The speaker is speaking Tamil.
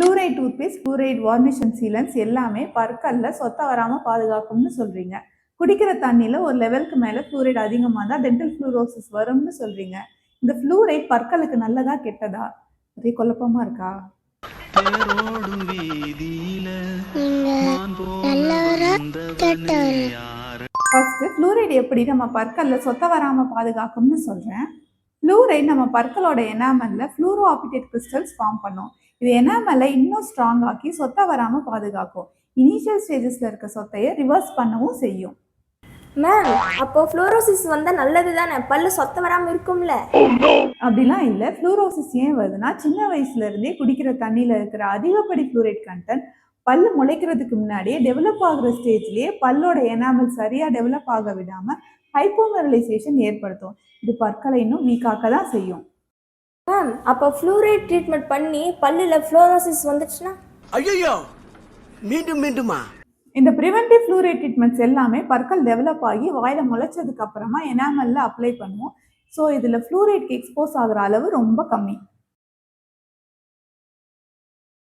Fluoride toothpaste, fluoride varnish and sealants எல்லாமே பற்கல்ல சொத்த வராமல் பாதுகாக்கும்னு சொல்கிறீங்க. குடிக்கிற தண்ணியில் ஒரு லெவலுக்கு மேலே ஃப்ளூரைட் அதிகமாக இருந்தால் டென்டல் ஃப்ளூரோசிஸ் வரும்னு சொல்கிறீங்க. இந்த ஃப்ளூரைட் பற்களுக்கு நல்லதா கெட்டதா? ஒரே குழப்பமாக இருக்கா? ஃபர்ஸ்ட் ஃப்ளூரைட் எப்படி நம்ம பற்கல்ல சொத்த வராமல் பாதுகாக்கும்னு சொல்கிறேன். ஃப்ளூரைட் நம்ம பற்களோட எனாமல்ல ஃப்ளூரோ ஆபிடேட் கிறிஸ்டல்ஸ் ஃபார்ம் பண்ணும். இது எனாமலை இன்னும் ஸ்ட்ராங் ஆக்கி சொத்த வராமல் பாதுகாக்கும். இனிஷியல் ஸ்டேஜஸ்ல இருக்க சொத்தையை ரிவர்ஸ் பண்ணவும் செய்யும். மேம், அப்போ ஃப்ளூரோசிஸ் வந்தால் நல்லது தானே? பல்லு சொத்த வராமல் இருக்கும்ல? அப்படிலாம் இல்லை. ஃப்ளூரோசிஸ் ஏன் வருதுன்னா, சின்ன வயசுல இருந்தே குடிக்கிற தண்ணியில் இருக்கிற அதிகப்படி ஃப்ளூரைட் கண்டென்ட் பல்லு முளைக்கிறதுக்கு முன்னாடியே டெவலப் ஆகுற ஸ்டேஜ்லேயே பல்லோட எனாமல் சரியாக டெவலப் ஆக விடாமல் ஹைப்போமினரலைசேஷன் ஏற்படுத்தும். இது பற்களை இன்னும் வீக்காக்க தான் செய்யும். மேம், அப்போ ஃப்ளூரைட் ட்ரீட்மெண்ட் பண்ணி பல்லில் ஃப்ளூரோசிஸ் வந்துச்சுன்னா? ஐயோ, மீண்டும் மீண்டுமா? இந்த ப்ரிவென்டிவ் ஃப்ளூரைட் ட்ரீட்மெண்ட்ஸ் எல்லாமே பற்கள் டெவலப் ஆகி வாயில முளைச்சதுக்கு அப்புறமா எனாமல்ல அப்ளை பண்ணுவோம். ஸோ இதில் ஃப்ளூரைட்க்கு எக்ஸ்போஸ் ஆகிற அளவு ரொம்ப கம்மி.